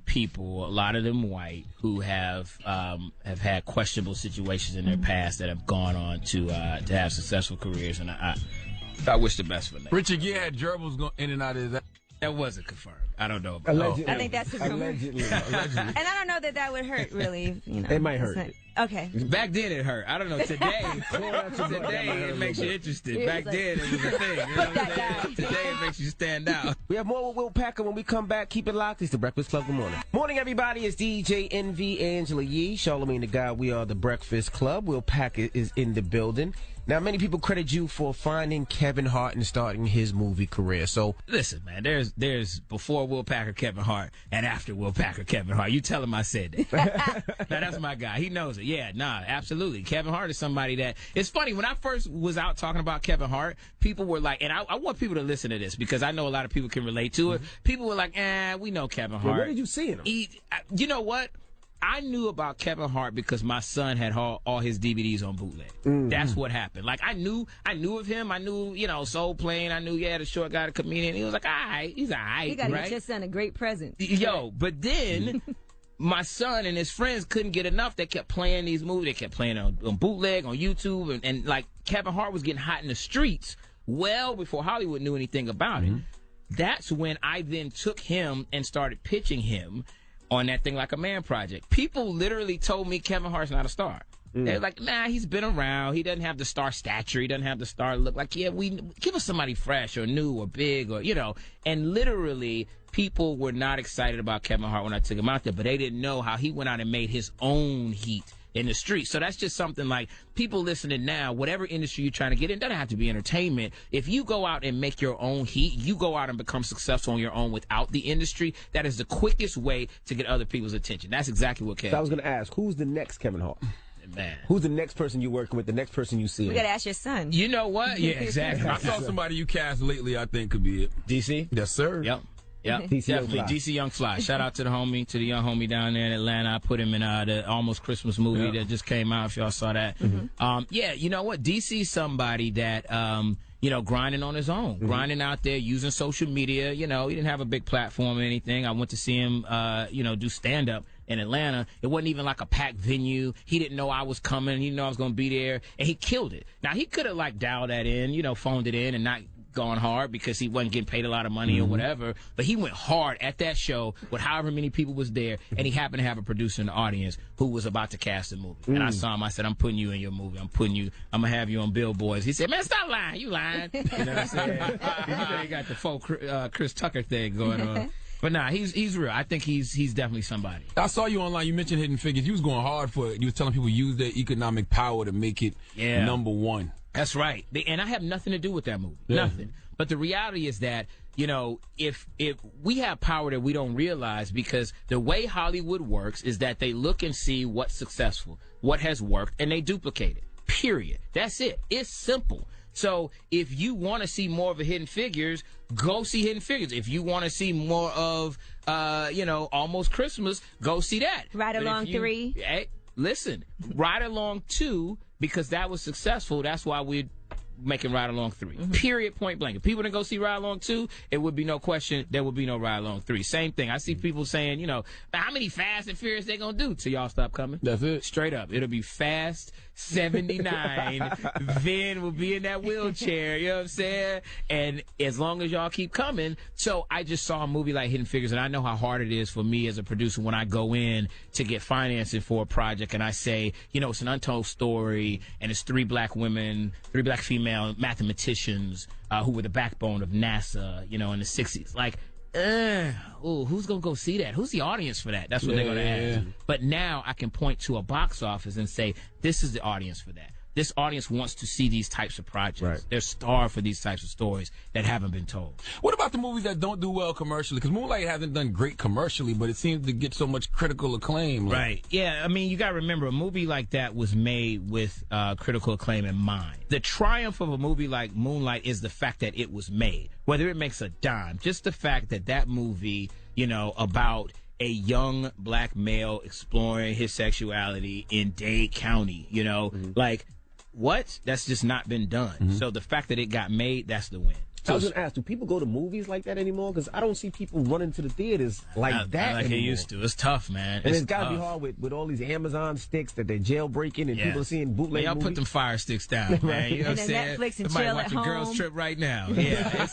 people, a lot of them white, who have had questionable situations in their past that have gone on to have successful careers, and I wish the best for them. Richard Gere had gerbils going in and out of his... That wasn't confirmed. I don't know. Allegedly. I think that's a rumor. Allegedly. And I don't know that would hurt, really. You know, It might hurt. Okay. Back then it hurt. I don't know. Today it makes you interested. Back then it was a thing. You know what I'm saying? Today it makes you stand out. We have more with Will Packer when we come back. Keep it locked. It's the Breakfast Club. Good morning. Morning, everybody. It's DJ NV, Angela Yee, Charlamagne the God. We are the Breakfast Club. Will Packer is in the building. Now, many people credit you for finding Kevin Hart and starting his movie career. So, listen, man, there's before Will Packer, Kevin Hart, and after Will Packer, Kevin Hart. You tell him I said that. Now, that's my guy. He knows it. Yeah, nah, absolutely. Kevin Hart is somebody that, it's funny, when I first was out talking about Kevin Hart, people were like, and I want people to listen to this because I know a lot of people can relate to it. People were like, we know Kevin Hart. where did you see him? You know what? I knew about Kevin Hart because my son had all his DVDs on bootleg. That's what happened. Like I knew of him. I knew, Soul Plane. I knew the short guy, the comedian. He was like, all right, he's all right. You got to get your son a great present. Yo, but then my son and his friends couldn't get enough. They kept playing these movies. They kept playing on bootleg, on YouTube, and like Kevin Hart was getting hot in the streets well before Hollywood knew anything about it. That's when I then took him and started pitching him on that Thing Like a Man project. People literally told me Kevin Hart's not a star. They're like, nah, he's been around. He doesn't have the star stature. He doesn't have the star look. Like, yeah, we give us somebody fresh or new or big or, And literally, people were not excited about Kevin Hart when I took him out there, but they didn't know how he went out and made his own heat in the street. So that's just something like people listening now, whatever industry you're trying to get in, doesn't have to be entertainment. If you go out and make your own heat, you go out and become successful on your own without the industry, that is the quickest way to get other people's attention. That's exactly what Kevin. So I was going to ask, who's the next Kevin Hart? Man. Who's the next person you're working with, the next person you see? We got to ask your son. You know what? Yeah, exactly. I saw somebody you cast lately, I think could be it. DC? Yes, sir. Yep. DC definitely. DC Young Fly. Shout out to the young homie down there in Atlanta. I put him in the Almost Christmas movie that just came out, if y'all saw that. Yeah, you know what? DC's somebody that, grinding on his own, grinding out there, using social media. He didn't have a big platform or anything. I went to see him, do stand-up in Atlanta. It wasn't even like a packed venue. He didn't know I was coming. He didn't know I was going to be there, and he killed it. Now, he could have, dialed that in, phoned it in and not gone hard because he wasn't getting paid a lot of money or whatever, but he went hard at that show with however many people was there, and he happened to have a producer in the audience who was about to cast a movie. And I saw him. I said, I'm putting you in your movie. I'm going to have you on Billboards. He said, man, stop lying. You lying. You know what I'm saying? He got the full Chris Tucker thing going on. But nah, he's real. I think he's definitely somebody. I saw you online. You mentioned Hidden Figures. You was going hard for it. You was telling people use their economic power to make it number one. That's right. And I have nothing to do with that movie. Yeah. Nothing. But the reality is that, if we have power that we don't realize, because the way Hollywood works is that they look and see what's successful, what has worked, and they duplicate it. Period. That's it. It's simple. So if you want to see more of a Hidden Figures, go see Hidden Figures. If you want to see more of, Almost Christmas, go see that. Ride Along 3. Hey, listen, Ride Along 2, because that was successful. That's why we're making Ride Along 3. Period, point blank. If people didn't go see Ride Along 2, it would be no question there would be no Ride Along 3. Same thing. I see people saying, how many Fast and Furious they gonna do till y'all stop coming? That's it. Straight up. It'll be Fast 79. Vin will be in that wheelchair, you know what I'm saying? And as long as y'all keep coming. So I just saw a movie like Hidden Figures, and I know how hard it is for me as a producer when I go in to get financing for a project and I say, it's an untold story and it's 3 black female mathematicians who were the backbone of NASA, in the 60s. Like, who's going to go see that? Who's the audience for that? That's what they're going to ask. But now I can point to a box office and say, this is the audience for that. This audience wants to see these types of projects. Right. They're starved for these types of stories that haven't been told. What about the movies that don't do well commercially? Because Moonlight hasn't done great commercially, but it seems to get so much critical acclaim. Right. Yeah, I mean, you got to remember, a movie like that was made with critical acclaim in mind. The triumph of a movie like Moonlight is the fact that it was made. Whether it makes a dime, just the fact that that movie, about a young black male exploring his sexuality in Dade County, what? That's just not been done. So the fact that it got made, that's the win. So I was going to ask, do people go to movies like that anymore? Because I don't see people running to the theaters like that like anymore. they used to. It's tough, man. And it's got to be hard with all these Amazon sticks that they're jailbreaking and people are seeing bootleg y'all movies. Put them fire sticks down, man. You know what I'm saying? Netflix and Somebody chill watch at a home. girl's trip right now. Yeah.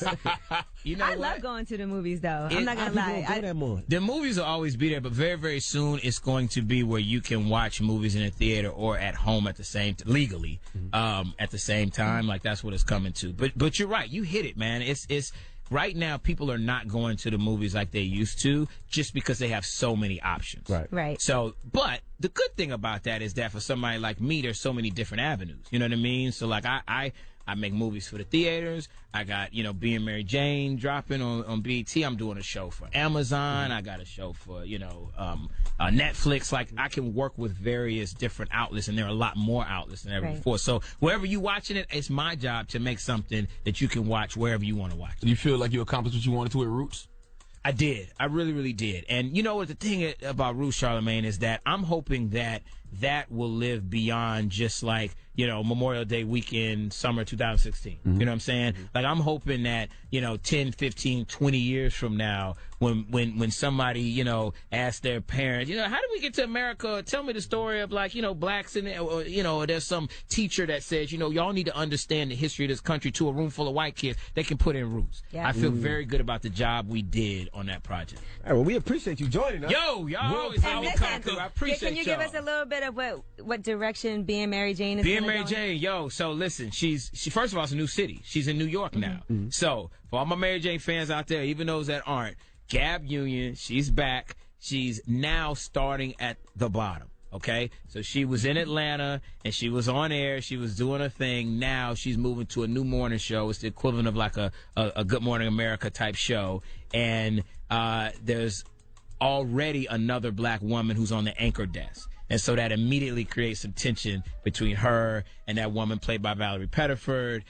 I love going to the movies, though. I'm not going to lie. The movies will always be there, but very, very soon it's going to be where you can watch movies in a theater or at home at the same legally at the same time. Like, that's what it's coming to. But you're right. You hit it, man. It's right now, people are not going to the movies like they used to just because they have so many options. Right. So, but the good thing about that is that for somebody like me, there's so many different avenues. You know what I mean? So, like, I make movies for the theaters. I got, Being Mary Jane dropping on BET. I'm doing a show for Amazon. I got a show for, Netflix. Like, I can work with various different outlets, and there are a lot more outlets than ever before. So wherever you're watching it, it's my job to make something that you can watch wherever you want to watch it. Do you feel like you accomplished what you wanted to at Roots? I did. I really, really did. And you know what the thing about Rouge Charlemagne is that I'm hoping that will live beyond just like, Memorial Day weekend, summer 2016. You know what I'm saying? Like, I'm hoping that, 10, 15, 20 years from now, when somebody, asks their parents, how did we get to America? Tell me the story of like, blacks in it, or there's some teacher that says, y'all need to understand the history of this country to a room full of white kids. They can put in roots. Yeah. I feel very good about the job we did on that project. All right, well, we appreciate you joining us. Y'all always have me come through. I appreciate Can you give us a little bit of what direction Being Mary Jane is Being Mary Jane, so listen, she first of all, it's a new city. She's in New York now. So for all my Mary Jane fans out there, even those that aren't, Gab Union, she's back. She's now starting at the bottom. Okay, so she was in Atlanta and she was on air. She was doing her thing. Now she's moving to a new morning show. It's the equivalent of like a Good Morning America type show. And there's already another black woman who's on the anchor desk. And so that immediately creates some tension between her and that woman played by Valerie Pettiford.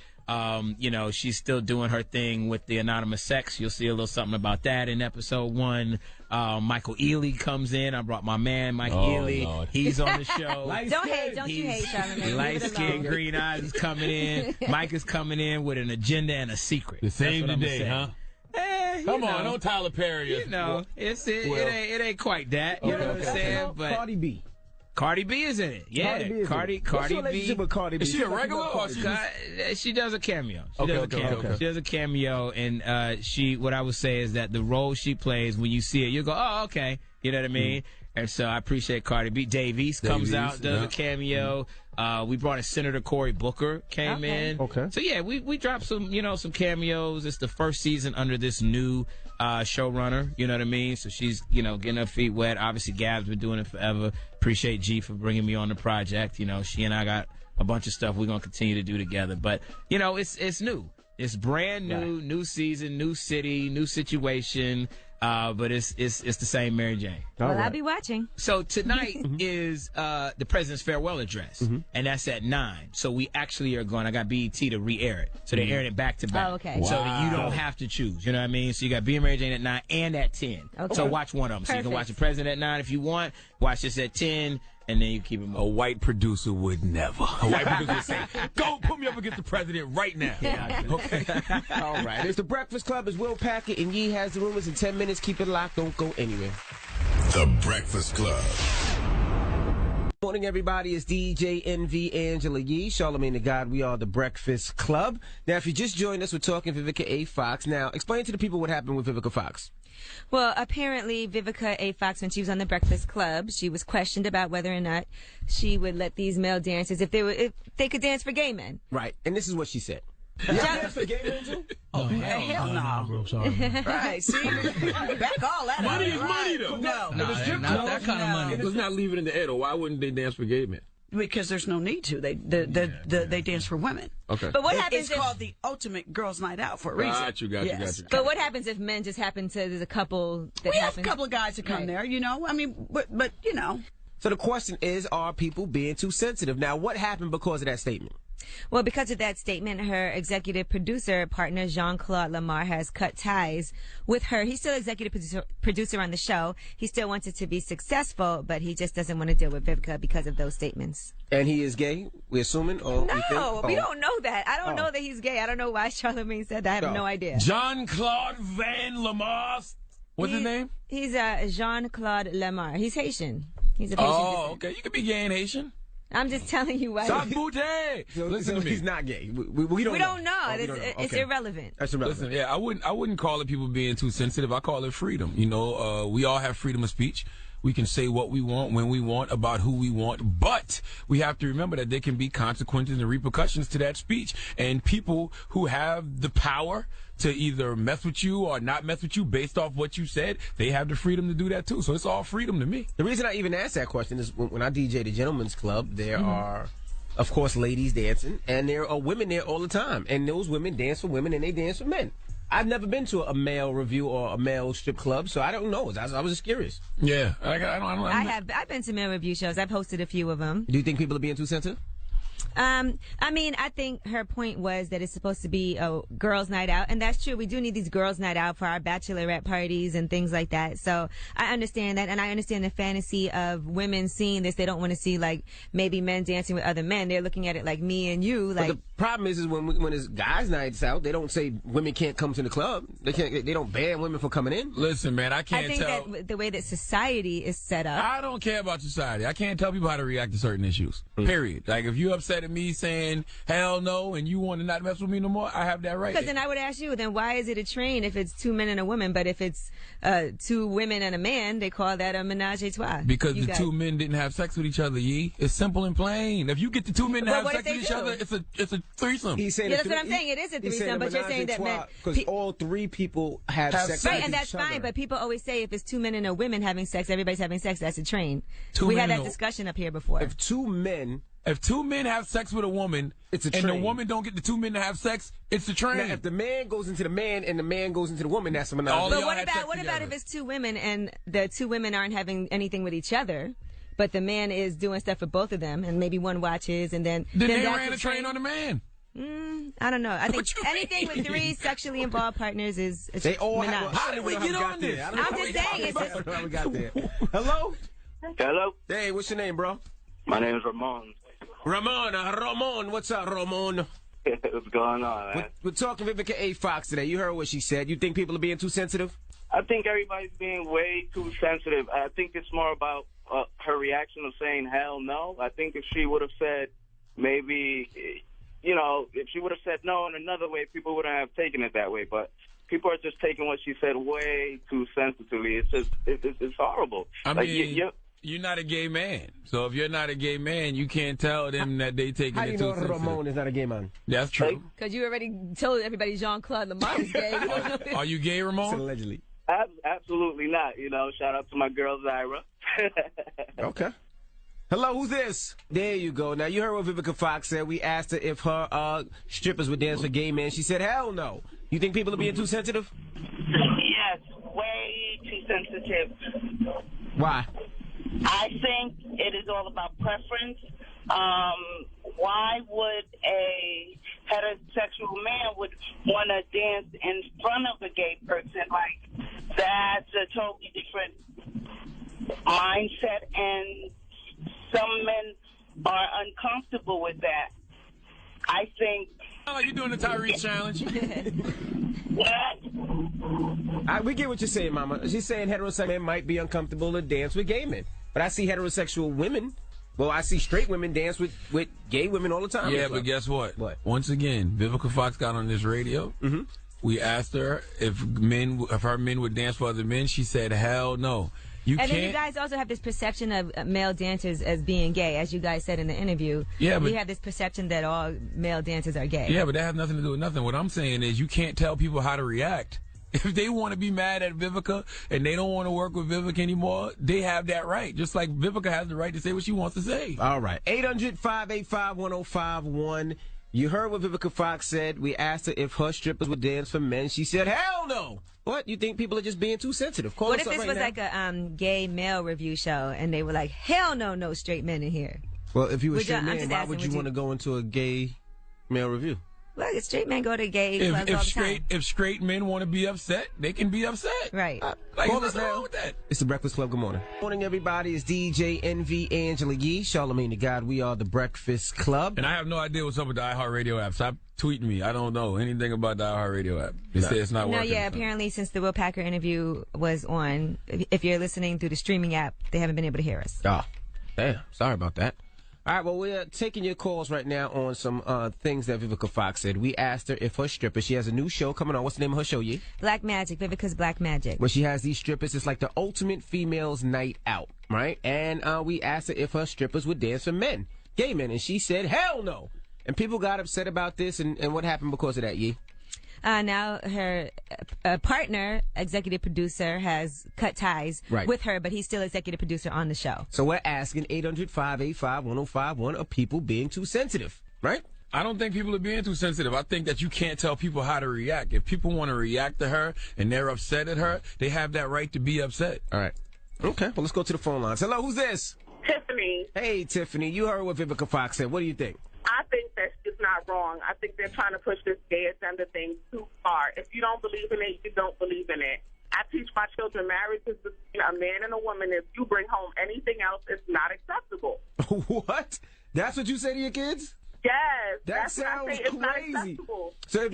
She's still doing her thing with the anonymous sex. You'll see a little something about that in episode 1. Michael Ealy comes in. I brought my man, Mike Ealy. Lord. He's on the show. Don't you hate, Charlamagne. Light skin, green eyes is coming in. Mike is coming in with an agenda and a secret. The same today, huh? Come on, don't Tyler Perry. It ain't quite that. You know what I'm saying? But Cardi B. Cardi B is in it. Yeah, Cardi B. With Cardi B? Is she a regular or she does a cameo? She does a cameo, and what I would say is that the role she plays, when you see it, you go, oh, okay. You know what I mean? And so I appreciate Cardi B. Dave East comes out, does a cameo. We brought in Senator Cory Booker came in. Okay. So yeah, we dropped some cameos. It's the first season under this new showrunner. You know what I mean? So she's getting her feet wet. Obviously, Gab's been doing it forever. Appreciate G for bringing me on the project. She and I got a bunch of stuff we're gonna continue to do together. But it's new. It's brand new, new season, new city, new situation. But it's the same Mary Jane. Well, I'll be watching. So tonight is the President's Farewell Address, and that's at 9. So we actually are going. I got BET to re-air it, so they're airing it back to back. Oh, okay. So that you don't have to choose. You know what I mean? So you got Being Mary Jane at 9 and at 10. Okay. So watch one of them. So you can watch the President at 9 if you want. Watch this at 10. And then you keep it moving. A white producer would never. A white producer would say, go put me up against the president right now. Yeah, okay. All right. It's The Breakfast Club. It's Will Packard, and Yee has the rumors in 10 minutes. Keep it locked. Don't go anywhere. The Breakfast Club. Morning, everybody. It's DJ NV Angela Yee, Charlamagne the God. We are The Breakfast Club. Now, if you just joined us, we're talking Vivica A. Fox. Now, explain to the people what happened with Vivica Fox. Well, apparently Vivica A. Fox, when she was on The Breakfast Club, she was questioned about whether or not she would let these male dancers, if they could dance for gay men. Right. And this is what she said. You dance for gay men too? Oh, hell no. Right, see? Back all that money is money, though. No. Not that kind of money. Let's not leave it in the air, though. Why wouldn't they dance for gay men? Because there's no need to. They dance for women. Okay. But what happens It's called the ultimate girls' night out for a reason. Got you. But what happens if men just happen to, there's a couple that We have a couple of guys that come there, I mean, but So the question is, are people being too sensitive? Now, what happened because of that statement? Well, because of that statement, her executive producer partner, Jean-Claude Lamar, has cut ties with her. He's still executive producer on the show. He still wants it to be successful, but he just doesn't want to deal with Vivica because of those statements. And he is gay, we're assuming? Or we don't know that. I don't know that he's gay. I don't know why Charlamagne said that. I have no idea. Jean-Claude Van Lamar. What's his name? He's Jean-Claude Lamar. He's Haitian. He's a Haitian. Oh, okay. You could be gay and Haitian. I'm just telling you why. Listen to me. He's not gay. We don't know. It's irrelevant. That's irrelevant. Listen, I wouldn't call it people being too sensitive. I call it freedom. We all have freedom of speech. We can say what we want, when we want, about who we want, but we have to remember that there can be consequences and repercussions to that speech. And people who have the power to either mess with you or not mess with you based off what you said, they have the freedom to do that too. So it's all freedom to me. The reason I even asked that question is when I DJ the Gentlemen's Club, there are, of course, ladies dancing, and there are women there all the time. And those women dance for women, and they dance for men. I've never been to a male review or a male strip club, so I don't know. I was just curious. Yeah. I've been to male review shows. I've hosted a few of them. Do you think people are being too sensitive? I mean, I think her point was that it's supposed to be a girls' night out, and that's true. We do need these girls' night out for our bachelorette parties and things like that. So I understand that, and I understand the fantasy of women seeing this. They don't want to see like maybe men dancing with other men. They're looking at it like me and you. Like, but the problem is when it's guys' nights out, they don't say women can't come to the club. They don't ban women from coming in. Listen, man, I can't tell. I think that the way that society is set up. I don't care about society. I can't tell people how to react to certain issues. Period. Like if you upset at me saying hell no and you want to not mess with me no more, I have that right. Because then I would ask you, then why is it a train if it's 2 men and a woman? But if it's 2 women and a man, they call that a menage a trois. Because the 2 men didn't have sex with each other, Yee. It's simple and plain. If you get the 2 men to have sex with each other, it's a threesome. He's saying that's what I'm saying. It is a threesome, but you're saying that men... Because all 3 people have sex right, with and that's each other. fine, but people always say if it's 2 men and a woman having sex, everybody's having sex, that's a train. We had that discussion up here before. If 2 men have sex with a woman, it's a train. And the woman don't get the 2 men to have sex, it's a train. Now, if the man goes into the man and the man goes into the woman, that's a menage. But what about if it's 2 women and the 2 women aren't having anything with each other, but the man is doing stuff for both of them, and maybe one watches, and then they ran a train on the man. I don't know. I think anything with 3 sexually involved partners is they all menage. have. How did we get on this? I'm just saying. I don't know how we got there. Hello. Hello. Hey, what's your name, bro? My name is Ramon. Ramon, what's up, Ramon? What's going on, man? We're talking Vivica A. Fox today. You heard what she said. You think people are being too sensitive? I think everybody's being way too sensitive. I think it's more about her reaction of saying hell no. I think if she would have said maybe, if she would have said no in another way, people wouldn't have taken it that way. But people are just taking what she said way too sensitively. It's just, it's horrible. I mean, you're not a gay man. So if you're not a gay man, you can't tell them that they taking it too sensitive. How do you know Ramon is not a gay man? That's true. Because you already told everybody Jean-Claude Lamont is gay. Are you gay, Ramon? Allegedly. Absolutely not. Shout out to my girl, Zyra. Okay. Hello, who's this? There you go. Now, you heard what Vivica Fox said. We asked her if her strippers would dance for gay men. She said, hell no. You think people are being too sensitive? Yes, way too sensitive. Why? I think it is all about preference. Why would a heterosexual man would want to dance in front of a gay person? Like, that's a totally different mindset, and some men are uncomfortable with that. I think... Like you're doing the Tyrese challenge. What? We get what you're saying, Mama. She's saying heterosexual men might be uncomfortable to dance with gay men. But I see heterosexual women... Well, I see straight women dance with gay women all the time. Yeah, but guess what? What? Once again, Vivica Fox got on this radio. Mm-hmm. We asked her if her men would dance for other men. She said, hell no. Then you guys also have this perception of male dancers as being gay, as you guys said in the interview. Yeah, but we have this perception that all male dancers are gay. Yeah, but that has nothing to do with nothing. What I'm saying is you can't tell people how to react. If they want to be mad at Vivica and they don't want to work with Vivica anymore, they have that right. Just like Vivica has the right to say what she wants to say. All right. 800-585-1051. You heard what Vivica Fox said. We asked her if her strippers would dance for men. She said, hell no. What? You think people are just being too sensitive? What if this was like a gay male review show and they were like, hell no straight men in here? Well, if you were a straight man, why would you want to go into a gay male review? Well, straight men go to gay clubs all the time. If straight men want to be upset, they can be upset. Right. Call us now. With that. It's the Breakfast Club. Good morning. Good morning, everybody. It's DJ NV Angela Yee, Charlamagne the God. We are the Breakfast Club. And I have no idea what's up with the iHeartRadio app. Stop tweeting me. I don't know anything about the iHeartRadio app. They say it's not working. No, yeah, apparently since the Will Packer interview was on, if you're listening through the streaming app, they haven't been able to hear us. Oh, damn. Sorry about that. All right, well, we're taking your calls right now on some things that Vivica Fox said. We asked her if her stripper, she has a new show coming on. What's the name of her show, Yee? Black Magic, Vivica's Black Magic. Where she has these strippers. It's like the ultimate female's night out, right? And we asked her if her strippers would dance for men, gay men, and she said, hell no. And people got upset about this, and what happened because of that, Yee? Now her partner, executive producer, has cut ties with her, but he's still executive producer on the show. So we're asking 800-585-1051, are people being too sensitive, right? I don't think people are being too sensitive. I think that you can't tell people how to react. If people want to react to her and they're upset at her, they have that right to be upset. All right. Okay, well, let's go to the phone lines. Hello, who's this? Tiffany. Hey, Tiffany. You heard what Vivica Fox said. What do you think? I think that it's not wrong. I think they're trying to push this gay agenda thing too far. If you don't believe in it, you don't believe in it. I teach my children marriage is between a man and a woman. If you bring home anything else, it's not acceptable. What? That's what you say to your kids? Yes. That sounds crazy. It's not acceptable. So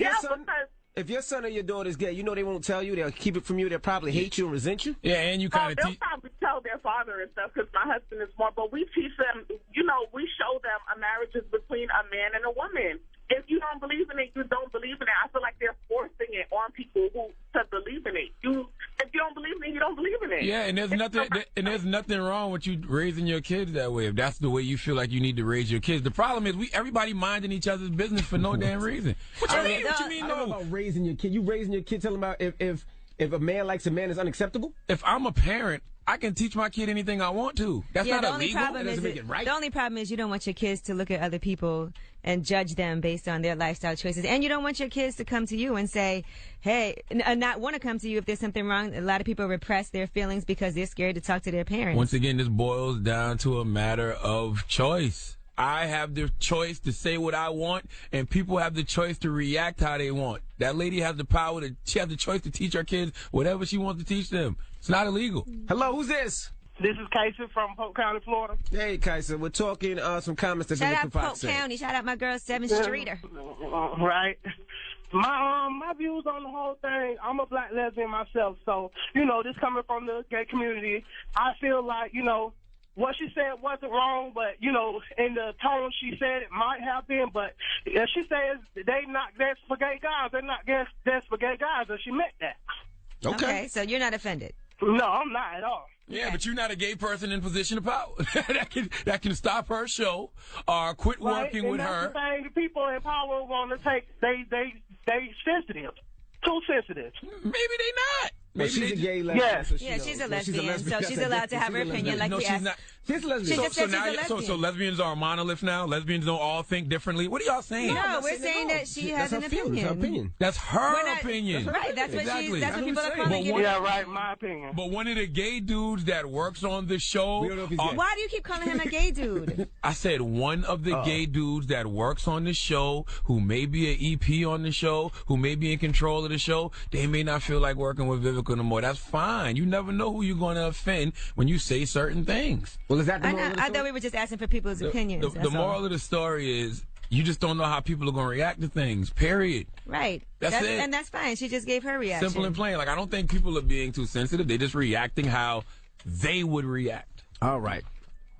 if your son or your daughter's gay, you know they won't tell you. They'll keep it from you. They'll probably hate you and resent you. Yeah, and you kind of they'll probably tell their father and stuff because my husband is more. But we teach them, we show them a marriage is between a man and a woman. If you don't believe in it, you don't believe in it. I feel like they're forcing it on people to believe in it. If you don't believe in it, you don't believe in it. Yeah, and there's nothing wrong with you raising your kids that way. If that's the way you feel like you need to raise your kids. The problem is everybody minding each other's business for no damn reason. What you mean? What you mean? I don't know about raising your kid. You raising your kid, telling about if a man likes a man is unacceptable. If I'm a parent, I can teach my kid anything I want to. That's not illegal. That doesn't make it right. The only problem is you don't want your kids to look at other people and judge them based on their lifestyle choices. And you don't want your kids to come to you and say, hey, not want to come to you if there's something wrong. A lot of people repress their feelings because they're scared to talk to their parents. Once again, this boils down to a matter of choice. I have the choice to say what I want, and people have the choice to react how they want. That lady has the power she has the choice to teach her kids whatever she wants to teach them. It's not illegal. Hello, who's this? This is Kaisa from Polk County, Florida. Hey, Kaisa, we're talking some comments that Shout Billy out Polk County. Shout out my girl, 7th Streeter. Right. My views on the whole thing, I'm a black lesbian myself, so, this coming from the gay community, I feel like, what she said wasn't wrong, but, in the tone she said it might have been, but if she says they not against for gay guys, they're not against for gay guys, and she meant that. Okay, so you're not offended? No, I'm not at all. Yeah, but you're not a gay person in position of power. that can stop her show or quit working with her. The thing, the people in power want to take, they sensitive. Too sensitive. Maybe they not. Maybe she's a gay lesbian. Yes. So she's a lesbian, so she's allowed to have her opinion. Like we asked. She's lesbian. So lesbians are a monolith now? Lesbians don't all think differently? What are y'all saying? No, we're saying that she has an opinion. That's her opinion. Right, that's what people are calling it. Yeah, right, my opinion. But one of the gay dudes that works on the show... Why do you keep calling him a gay dude? I said one of the gay dudes that works on the show, who may be an EP on the show, who may be in control of the show, they may not feel like working with Vivica no more. That's fine. You never know who you're going to offend when you say certain things. Well, is that the moral of the story? I thought we were just asking for people's opinions. The moral of the story is you just don't know how people are going to react to things, period. Right. That's it. And that's fine. She just gave her reaction. Simple and plain. Like, I don't think people are being too sensitive. They're just reacting how they would react. All right.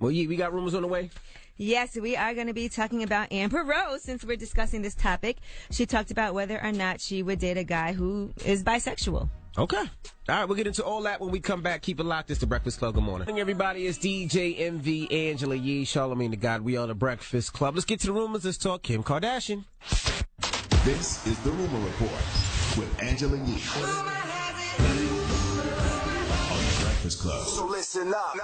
Well, we got rumors on the way? Yes, we are going to be talking about Amber Rose since we're discussing this topic. She talked about whether or not she would date a guy who is bisexual. Okay. All right, we'll get into all that when we come back. Keep it locked. It's the Breakfast Club. Good morning. Everybody, it's DJ MV, Angela Yee, Charlamagne the God. We are the Breakfast Club. Let's get to the rumors. Let's talk Kim Kardashian. This is the Rumor Report with Angela Yee on the Breakfast Club. So listen up.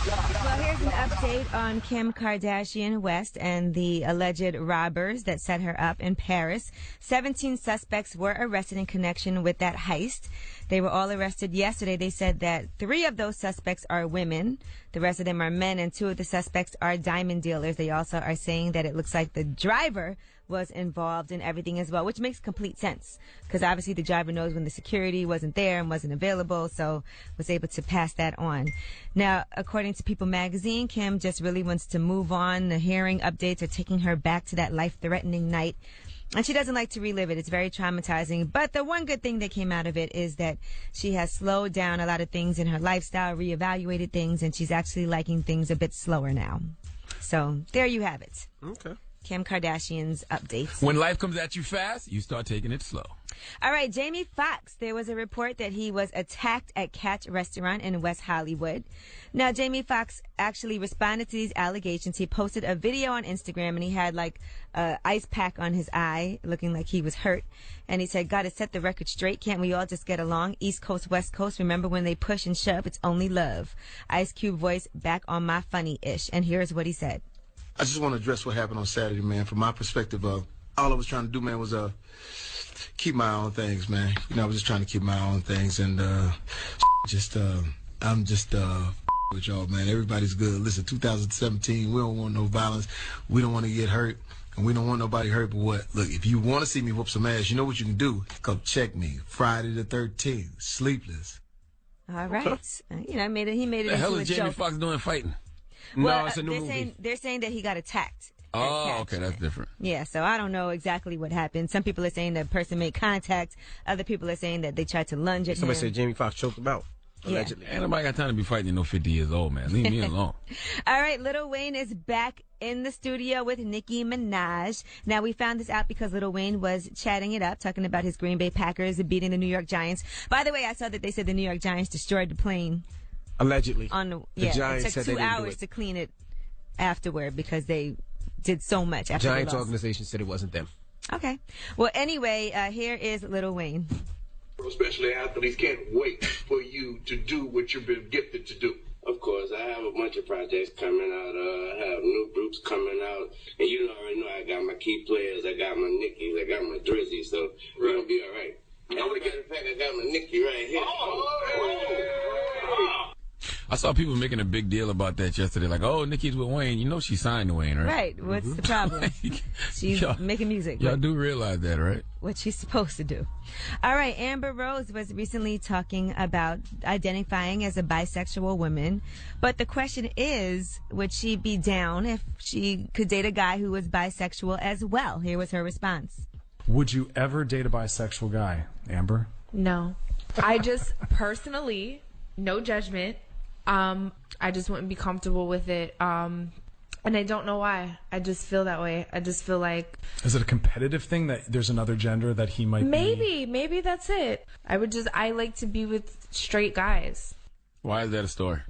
Well, here's an update on Kim Kardashian West and the alleged robbers that set her up in Paris. 17 suspects were arrested in connection with that heist. They were all arrested yesterday. They said that 3 of those suspects are women. The rest of them are men, and 2 of the suspects are diamond dealers. They also are saying that it looks like the driver was involved in everything as well, which makes complete sense because obviously the driver knows when the security wasn't there and wasn't available, so was able to pass that on. Now, according to People magazine, Kim just really wants to move on. The hearing updates are taking her back to that life-threatening night, and she doesn't like to relive it. It's very traumatizing. But the one good thing that came out of it is that she has slowed down a lot of things in her lifestyle, reevaluated things, and she's actually liking things a bit slower now. So there you have it. Okay. Kim Kardashian's updates. When life comes at you fast, you start taking it slow. All right, Jamie Foxx. There was a report that he was attacked at Catch Restaurant in West Hollywood. Now, Jamie Foxx actually responded to these allegations. He posted a video on Instagram, and he had like an ice pack on his eye, looking like he was hurt. And he said, "Gotta set the record straight. Can't we all just get along? East Coast, West Coast. Remember when they push and shove? It's only love." Ice Cube voice back on my funny-ish. And here's what he said. I just want to address what happened on Saturday, man. From my perspective, all I was trying to do, man, was keep my own things, man. You know, I was just trying to keep my own things, and I'm just with y'all, man. Everybody's good. Listen, 2017, we don't want no violence. We don't want to get hurt. And we don't want nobody hurt, but what? Look, if you want to see me whoop some ass, you know what you can do. Come check me. Friday the 13th. Sleepless. All right. You know, he made it The into hell a is Jamie joke. Foxx doing fighting? Well, No, it's a new movie. They're saying that he got attacked. Oh, okay, that's different. Yeah, so I don't know exactly what happened. Some people are saying the person made contact. Other people are saying that they tried to lunge at Somebody him. said Jamie Foxx choked him out. Allegedly. Ain't nobody got time to be fighting no 50 years old, man. Leave me alone. All right, Lil Wayne is back in the studio with Nicki Minaj. Now, we found this out because Lil Wayne was chatting it up, talking about his Green Bay Packers beating the New York Giants. By the way, I saw that they said the New York Giants destroyed the plane. Allegedly. The Giants it said took they 2 didn't do hours it. to clean it afterward because they did so much after Giants they lost. organization said it wasn't them. Okay. Well, anyway, here is Lil Wayne. Especially athletes can't wait for you to do what you've been gifted to do. Of course, I have a bunch of projects coming out. I have new groups coming out. And you already know I got my key players. I got my Nickies. I got my Drizzy. So we're going to be all right. As a matter of fact, I got my Nicki right here. I saw people making a big deal about that yesterday. Like, oh, Nicki's with Wayne. You know she signed to Wayne, right? Right. What's the problem? She's making music. Y'all do realize that, right? What she's supposed to do. All right. Amber Rose was recently talking about identifying as a bisexual woman. But the question is, would she be down if she could date a guy who was bisexual as well? Here was her response. Would you ever date a bisexual guy, Amber? No. I just personally, no judgment. I just wouldn't be comfortable with it. And I don't know why. I just feel that way. I just feel like... Is it a competitive thing that there's another gender that he might be? Maybe that's it. I like to be with straight guys. Why is that a story?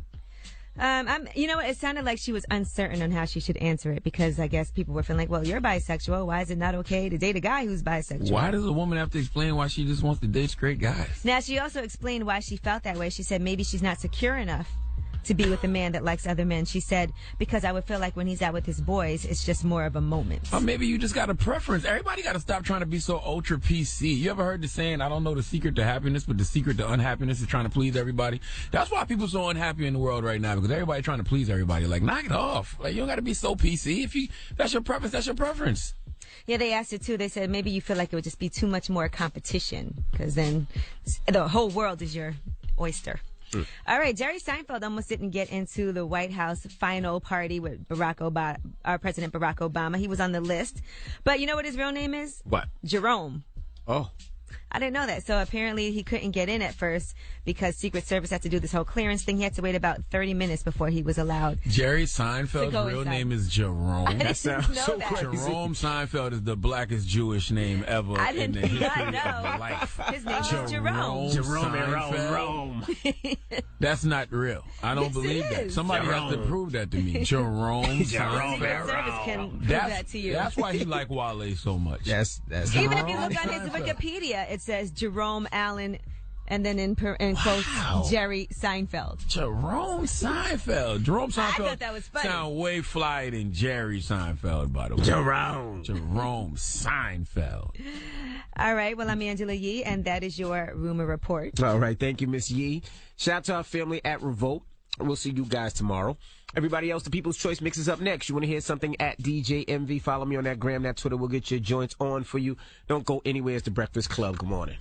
You know what? It sounded like she was uncertain on how she should answer it because I guess people were feeling like, well, you're bisexual. Why is it not okay to date a guy who's bisexual? Why does a woman have to explain why she just wants to date straight guys? Now, she also explained why she felt that way. She said maybe she's not secure enough to be with a man that likes other men. She said, because I would feel like when he's out with his boys, it's just more of a moment. Or maybe you just got a preference. Everybody got to stop trying to be so ultra PC. You ever heard the saying, I don't know the secret to happiness, but the secret to unhappiness is trying to please everybody? That's why people are so unhappy in the world right now, because everybody trying to please everybody. Like, knock it off. Like, you don't got to be so PC. If that's your preference, that's your preference. Yeah, they asked her too. They said maybe you feel like it would just be too much more competition, because then the whole world is your oyster. All right, Jerry Seinfeld almost didn't get into the White House final party with our President Barack Obama. He was on the list. But you know what his real name is? What? Jerome. Oh. I didn't know that. So apparently he couldn't get in at first because Secret Service had to do this whole clearance thing. He had to wait about 30 minutes before he was allowed. Jerry Seinfeld's real inside. name is Jerome. That sounds so crazy. Jerome Seinfeld is the blackest Jewish name ever in the history of life. His name is Jerome. Jerome. That's not real. I don't believe that. Somebody has to prove that to me. Jerome Seinfeld. Secret Service can prove that to you. That's why he liked Wale so much. That's Even if you look on his Wikipedia, it says Jerome Allen, and then in quotes, Jerry Seinfeld. Jerome Seinfeld. Jerome Seinfeld. I thought that was funny. Sound way flyer than Jerry Seinfeld, by the way. Jerome Seinfeld. All right. Well, I'm Angela Yee, and that is your rumor report. All right. Thank you, Miss Yee. Shout out to our family at Revolt. We'll see you guys tomorrow. Everybody else, the People's Choice Mix is up next. You want to hear something at DJ MV? Follow me on that gram, that Twitter. We'll get your joints on for you. Don't go anywhere. It's The Breakfast Club. Good morning.